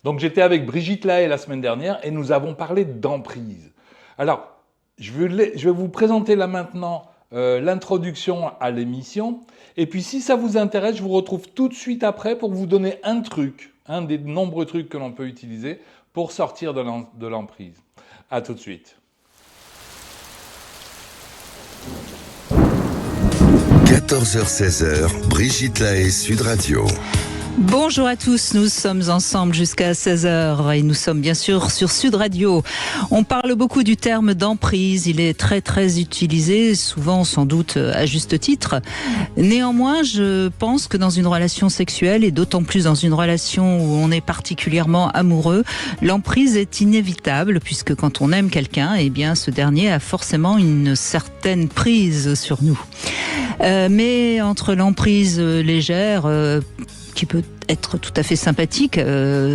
Donc j'étais avec Brigitte Lahaie la semaine dernière et nous avons parlé d'emprise. Alors, je vais vous présenter là maintenant l'introduction à l'émission. Et puis si ça vous intéresse, je vous retrouve tout de suite après pour vous donner un truc, un des nombreux trucs que l'on peut utiliser pour sortir de l'emprise. À tout de suite. 14h-16h, Brigitte Lahaie, Sud Radio. Bonjour à tous, nous sommes ensemble jusqu'à 16h et nous sommes bien sûr sur Sud Radio. On parle beaucoup du terme d'emprise, il est très très utilisé, souvent sans doute à juste titre. Néanmoins, je pense que dans une relation sexuelle et d'autant plus dans une relation où on est particulièrement amoureux, l'emprise est inévitable puisque quand on aime quelqu'un, eh bien ce dernier a forcément une certaine prise sur nous. Mais entre l'emprise légère, qui peut être tout à fait sympathique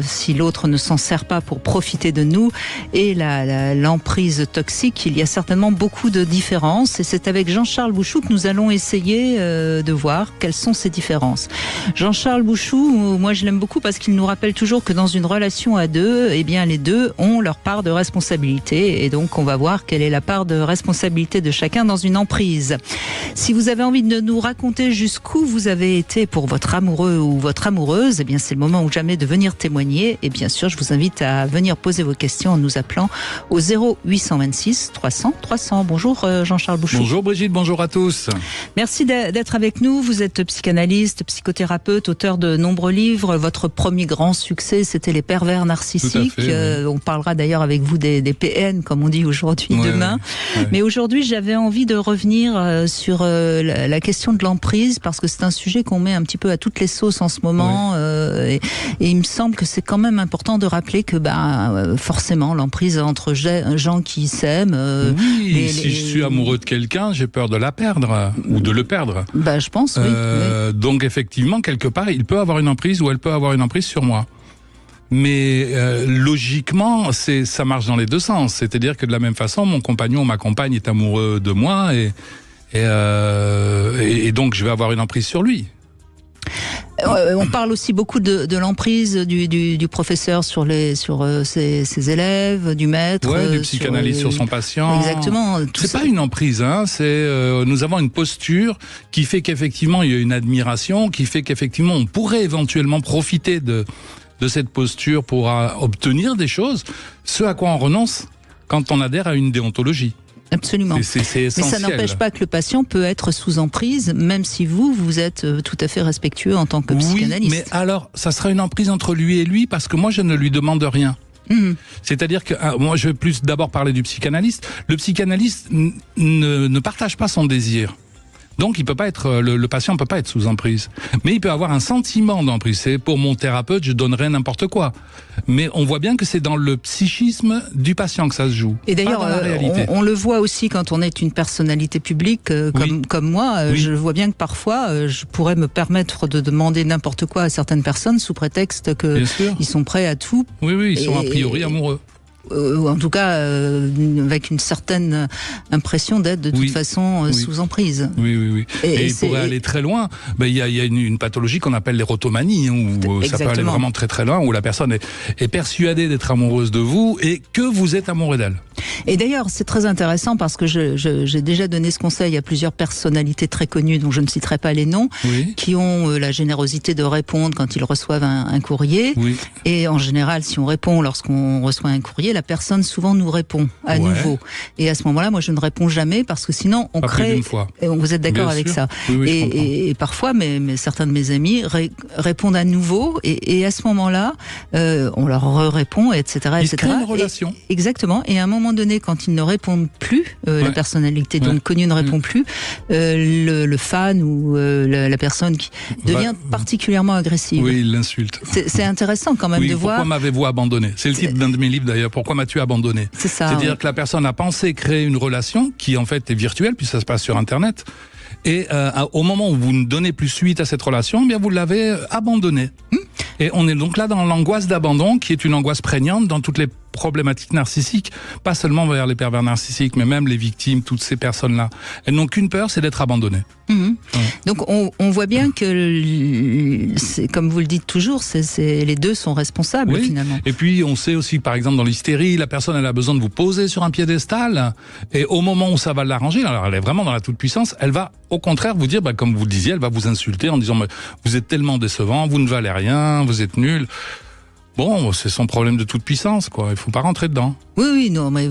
si l'autre ne s'en sert pas pour profiter de nous, et l'emprise toxique, il y a certainement beaucoup de différences et c'est avec Jean-Charles Bouchou que nous allons essayer de voir quelles sont ces différences. Jean-Charles Bouchou, moi je l'aime beaucoup parce qu'il nous rappelle toujours que dans une relation à deux, eh bien les deux ont leur part de responsabilité et donc on va voir quelle est la part de responsabilité de chacun dans une emprise. Si vous avez envie de nous raconter jusqu'où vous avez été pour votre amoureux ou votre amoureuse, eh bien c'est le moment ou jamais de venir témoigner et bien sûr je vous invite à venir poser vos questions en nous appelant au 0826 300 300. Bonjour Jean-Charles Bouchou. Bonjour Brigitte, bonjour à tous. Merci d'être avec nous, vous êtes psychanalyste, psychothérapeute, auteur de nombreux livres. Votre premier grand succès c'était Les pervers narcissiques. Oui. On parlera d'ailleurs avec vous des PN comme on dit aujourd'hui, demain. Ouais. Mais aujourd'hui j'avais envie de revenir sur la question de l'emprise parce que c'est un sujet qu'on met un petit peu à toutes les sauces en ce moment. Et il me semble que c'est quand même important de rappeler que forcément l'emprise entre gens qui s'aiment. Si je suis amoureux de quelqu'un, j'ai peur de la perdre ou de le perdre. Je pense, oui. Donc effectivement, quelque part, il peut avoir une emprise ou elle peut avoir une emprise sur moi. Mais logiquement, ça marche dans les deux sens. C'est-à-dire que de la même façon, mon compagnon ou ma compagne est amoureux de moi et donc je vais avoir une emprise sur lui. On parle aussi beaucoup de l'emprise du professeur sur ses élèves, du maître, du psychanalyste sur son patient. Exactement. C'est pas une emprise, hein. Nous avons une posture qui fait qu'effectivement il y a une admiration, qui fait qu'effectivement on pourrait éventuellement profiter de cette posture pour obtenir des choses, ce à quoi on renonce quand on adhère à une déontologie. Absolument. C'est essentiel. Mais ça n'empêche pas que le patient peut être sous emprise, même si vous êtes tout à fait respectueux en tant que psychanalyste. Oui, mais alors, ça sera une emprise entre lui et lui parce que moi, je ne lui demande rien. C'est-à-dire que moi, je vais plus d'abord parler du psychanalyste. Le psychanalyste ne partage pas son désir. Donc, il peut pas être, le patient peut pas être sous emprise. Mais il peut avoir un sentiment d'emprise. C'est pour mon thérapeute, je donnerais n'importe quoi. Mais on voit bien que c'est dans le psychisme du patient que ça se joue. Et d'ailleurs, on le voit aussi quand on est une personnalité publique, comme moi. Oui. Je vois bien que parfois, je pourrais me permettre de demander n'importe quoi à certaines personnes sous prétexte que ils sont prêts à tout. Oui, ils sont a priori amoureux. Ou en tout cas avec une certaine impression d'être de toute façon sous emprise. Oui. Et il pourrait aller très loin. Il y a une pathologie qu'on appelle l'érotomanie, où ça peut aller vraiment très très loin, où la personne est persuadée d'être amoureuse de vous et que vous êtes amoureux d'elle. Et d'ailleurs, c'est très intéressant parce que j'ai déjà donné ce conseil à plusieurs personnalités très connues, dont je ne citerai pas les noms, qui ont la générosité de répondre quand ils reçoivent un courrier. Et en général, si on répond lorsqu'on reçoit un courrier, la personne souvent nous répond à nouveau. Et à ce moment-là, moi, je ne réponds jamais parce que sinon, on crée... Et vous êtes d'accord avec ça? Et parfois, certains de mes amis répondent à nouveau et à ce moment-là, on leur répond, etc. Il se crée une relation. Exactement. Et à un moment donné, quand ils ne répondent plus, la personnalité donc connue ne répond plus, le fan ou la personne qui devient particulièrement agressive. Oui, il l'insulte. C'est intéressant quand même de voir... Pourquoi m'avez-vous abandonné? C'est le titre d'un de mes livres d'ailleurs. Pourquoi m'as-tu abandonné? C'est ça. C'est-à-dire que la personne a pensé créer une relation qui en fait est virtuelle, puis ça se passe sur Internet. Et au moment où vous ne donnez plus suite à cette relation, eh bien vous l'avez abandonnée. Et on est donc là dans l'angoisse d'abandon, qui est une angoisse prégnante dans toutes les problématique narcissique, pas seulement vers les pervers narcissiques, mais même les victimes, toutes ces personnes-là. Elles n'ont qu'une peur, c'est d'être abandonnées. Donc on voit bien que, comme vous le dites toujours, les deux sont responsables finalement. Et puis on sait aussi, par exemple, dans l'hystérie, la personne elle a besoin de vous poser sur un piédestal, et au moment où ça va l'arranger, alors elle est vraiment dans la toute-puissance, elle va au contraire vous dire, comme vous le disiez, elle va vous insulter en disant vous êtes tellement décevant, vous ne valez rien, vous êtes nul. Bon, c'est son problème de toute puissance, quoi. Il faut pas rentrer dedans. Oui, non, mais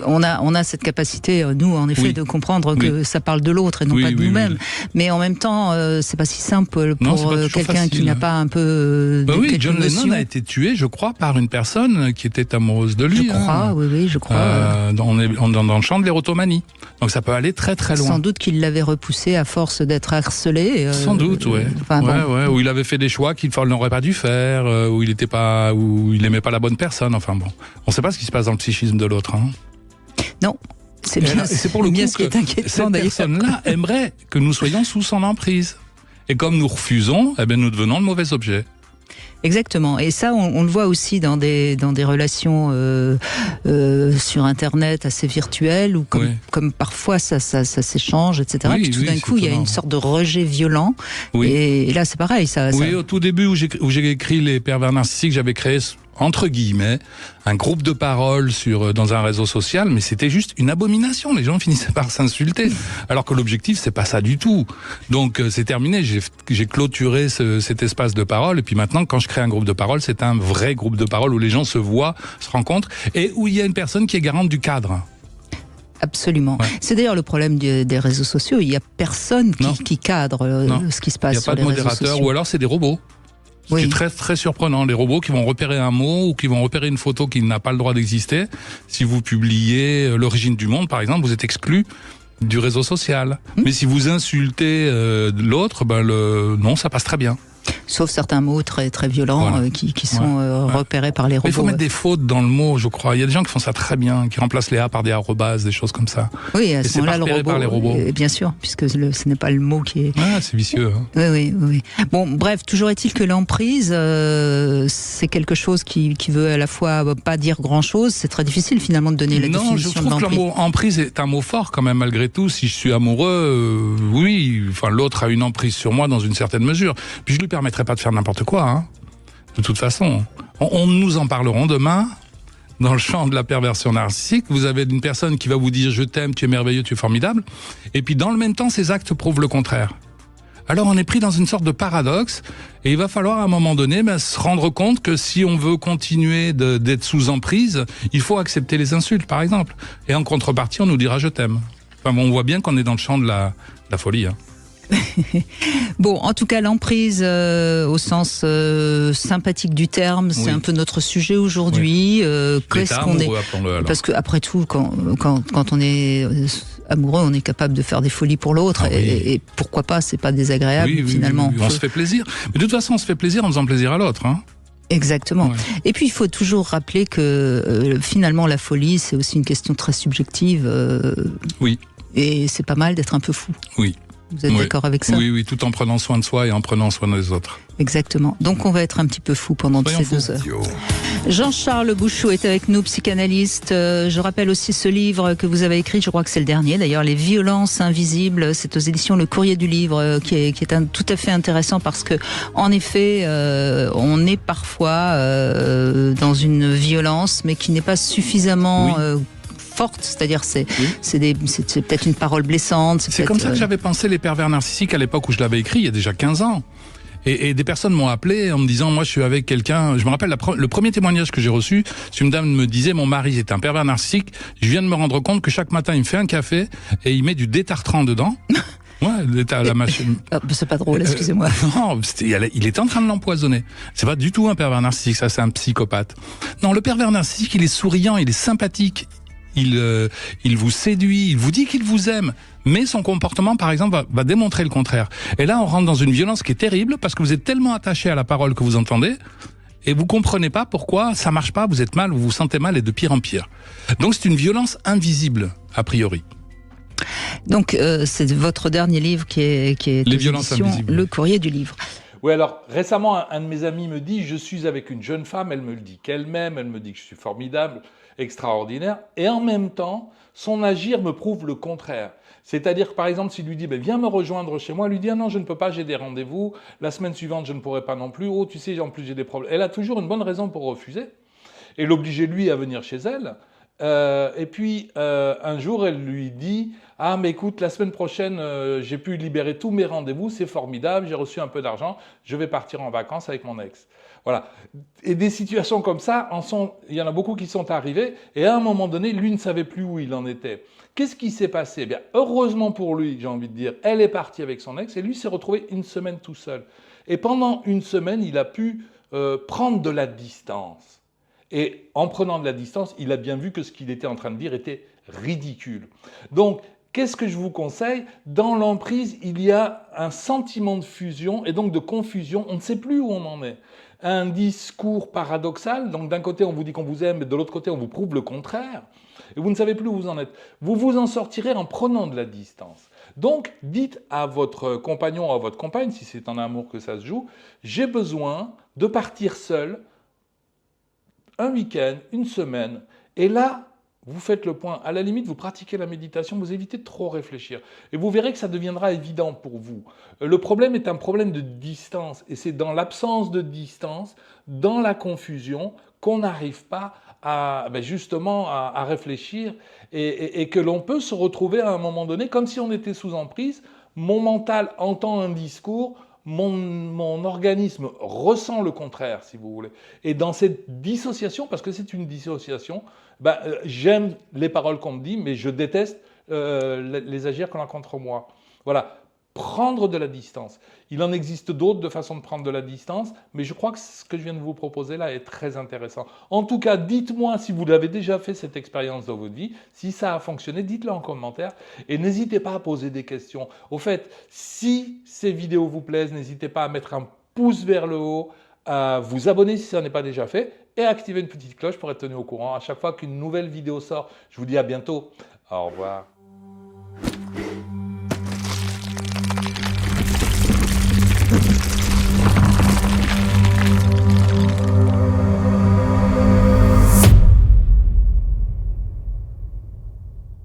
on a cette capacité, nous, en effet, de comprendre que ça parle de l'autre et non pas de nous-mêmes. Mais en même temps, c'est pas si simple pour quelqu'un qui n'a pas un peu. John Lennon a été tué, je crois, par une personne qui était amoureuse de lui. Je crois, oui, je crois. Dans le champ de l'érotomanie. Donc ça peut aller très très loin. Sans doute qu'il l'avait repoussé à force d'être harcelé. Sans doute, où il avait fait des choix qu'il n'aurait pas dû faire, où il aimait pas la bonne personne. Enfin bon, on ne sait pas ce qui se passe dans le psychisme de l'autre. Non. C'est bien, c'est pour le coup ce qui est inquiétant. Cette personne-là aimerait que nous soyons sous son emprise. Et comme nous refusons, nous devenons le mauvais objet. Exactement. Et ça, on le voit aussi dans des relations sur Internet assez virtuelles, où comme parfois ça s'échange, etc. Puis tout d'un coup, il y a une sorte de rejet violent. Et là, c'est pareil. Au tout début où j'ai écrit Les pervers narcissiques, j'avais créé, entre guillemets, un groupe de parole dans un réseau social, mais c'était juste une abomination. Les gens finissaient par s'insulter, alors que l'objectif c'est pas ça du tout. Donc c'est terminé. J'ai clôturé cet espace de parole, et puis maintenant, quand je crée un groupe de parole, c'est un vrai groupe de parole où les gens se voient, se rencontrent, et où il y a une personne qui est garante du cadre. Absolument. C'est d'ailleurs le problème des réseaux sociaux. Il n'y a personne qui cadre ce qui se passe sur les réseaux sociaux. Il n'y a pas de modérateur, ou alors c'est des robots. Ce qui est très très surprenant, les robots qui vont repérer un mot ou qui vont repérer une photo qui n'a pas le droit d'exister. Si vous publiez l'origine du monde, par exemple, vous êtes exclu du réseau social. Mais si vous insultez l'autre, non, ça passe très bien. Sauf certains mots très très violents qui sont repérés par les robots. Mais il faut mettre des fautes dans le mot, je crois. Il y a des gens qui font ça très bien, qui remplacent les A par des arrobas, des choses comme ça. Oui, à ce moment-là, le robot, bien sûr, puisque ce n'est pas le mot qui est... c'est vicieux. Oui. Bon, bref, toujours est-il que l'emprise, c'est quelque chose qui veut à la fois pas dire grand-chose. C'est très difficile finalement de donner la définition de l'emprise. Non, je trouve que le mot emprise est un mot fort quand même, malgré tout. Si je suis amoureux, l'autre a une emprise sur moi dans une certaine mesure. Puis je lui permettrai pas de faire n'importe quoi, de toute façon. Nous en parlerons demain, dans le champ de la perversion narcissique. Vous avez une personne qui va vous dire « je t'aime, tu es merveilleux, tu es formidable », et puis dans le même temps, ses actes prouvent le contraire. Alors on est pris dans une sorte de paradoxe, et il va falloir à un moment donné se rendre compte que si on veut continuer d'être sous emprise, il faut accepter les insultes, par exemple. Et en contrepartie, on nous dira « je t'aime ». On voit bien qu'on est dans le champ de la folie. Bon, en tout cas, l'emprise au sens sympathique du terme, c'est un peu notre sujet aujourd'hui. Qu'est-ce qu'on est ? Parce que après tout, quand on est amoureux, on est capable de faire des folies pour l'autre, et pourquoi pas ? C'est pas désagréable finalement. On se fait plaisir. Mais de toute façon, on se fait plaisir en faisant plaisir à l'autre. Exactement. Et puis il faut toujours rappeler que finalement la folie, c'est aussi une question très subjective. Et c'est pas mal d'être un peu fou. Oui. Vous êtes d'accord avec ça ? Oui, tout en prenant soin de soi et en prenant soin des autres. Exactement. Donc on va être un petit peu fou pendant ces 2 heures. Jean-Charles Bouchot est avec nous, psychanalyste. Je rappelle aussi ce livre que vous avez écrit, je crois que c'est le dernier d'ailleurs, Les violences invisibles. C'est aux éditions Le Courrier du Livre, qui est tout à fait intéressant parce que, en effet, on est parfois dans une violence, mais qui n'est pas suffisamment... forte, c'est-à-dire c'est peut-être une parole blessante. C'est comme ça que j'avais pensé Les pervers narcissiques à l'époque où je l'avais écrit, il y a déjà 15 ans. Et des personnes m'ont appelé en me disant, moi je suis avec quelqu'un, je me rappelle le premier témoignage que j'ai reçu, c'est une dame me disait, mon mari est un pervers narcissique, je viens de me rendre compte que chaque matin il me fait un café et il met du détartrant dedans. La machine. C'est pas drôle, excusez-moi. Non, il est en train de l'empoisonner. C'est pas du tout un pervers narcissique, ça c'est un psychopathe. Non, le pervers narcissique, il est souriant, il est sympathique. Il vous séduit, il vous dit qu'il vous aime, mais son comportement, par exemple, va démontrer le contraire. Et là, on rentre dans une violence qui est terrible parce que vous êtes tellement attaché à la parole que vous entendez et vous comprenez pas pourquoi ça marche pas, vous êtes mal, vous vous sentez mal et de pire en pire. Donc c'est une violence invisible, a priori. Donc c'est votre dernier livre qui est Les violences invisibles. Le Courrier du Livre. Oui, alors récemment, un de mes amis me dit, je suis avec une jeune femme, elle me le dit qu'elle m'aime, elle me dit que je suis formidable, extraordinaire, et en même temps, son agir me prouve le contraire. C'est-à-dire que par exemple, s'il lui dit, ben, viens me rejoindre chez moi, elle lui dit, ah non, je ne peux pas, j'ai des rendez-vous, la semaine suivante, je ne pourrai pas non plus, oh, tu sais, en plus j'ai des problèmes. Elle a toujours une bonne raison pour refuser, et l'obliger lui à venir chez elle. Et puis, un jour, elle lui dit « Ah, mais écoute, la semaine prochaine, j'ai pu libérer tous mes rendez-vous, c'est formidable, j'ai reçu un peu d'argent, je vais partir en vacances avec mon ex. » Voilà. Et des situations comme ça, il y en a beaucoup qui sont arrivées, et à un moment donné, lui ne savait plus où il en était. Qu'est-ce qui s'est passé? Eh bien, heureusement pour lui, j'ai envie de dire, elle est partie avec son ex, et lui s'est retrouvé une semaine tout seul. Et pendant une semaine, il a pu prendre de la distance. Et en prenant de la distance, il a bien vu que ce qu'il était en train de dire était ridicule. Donc, qu'est-ce que je vous conseille? Dans l'emprise, il y a un sentiment de fusion et donc de confusion. On ne sait plus où on en est. Un discours paradoxal. Donc, d'un côté, on vous dit qu'on vous aime, mais de l'autre côté, on vous prouve le contraire. Et vous ne savez plus où vous en êtes. Vous vous en sortirez en prenant de la distance. Donc, dites à votre compagnon ou à votre compagne, si c'est en amour que ça se joue, j'ai besoin de partir seul un week-end, une semaine, et là, vous faites le point. À la limite, vous pratiquez la méditation, vous évitez de trop réfléchir. Et vous verrez que ça deviendra évident pour vous. Le problème est un problème de distance. Et c'est dans l'absence de distance, dans la confusion, qu'on n'arrive pas justement à réfléchir et que l'on peut se retrouver à un moment donné, comme si on était sous emprise. Mon mental entend un discours, mon organisme ressent le contraire, si vous voulez. Et dans cette dissociation, parce que c'est une dissociation, j'aime les paroles qu'on me dit, mais je déteste les agirs qu'on a contre moi. Voilà, prendre de la distance. Il en existe d'autres de façons de prendre de la distance, mais je crois que ce que je viens de vous proposer là est très intéressant. En tout cas, dites-moi si vous l'avez déjà fait cette expérience dans votre vie, si ça a fonctionné, dites-le en commentaire et n'hésitez pas à poser des questions. Au fait, si ces vidéos vous plaisent, n'hésitez pas à mettre un pouce vers le haut, à vous abonner si ça n'est pas déjà fait et à activer une petite cloche pour être tenu au courant à chaque fois qu'une nouvelle vidéo sort. Je vous dis à bientôt. Au revoir.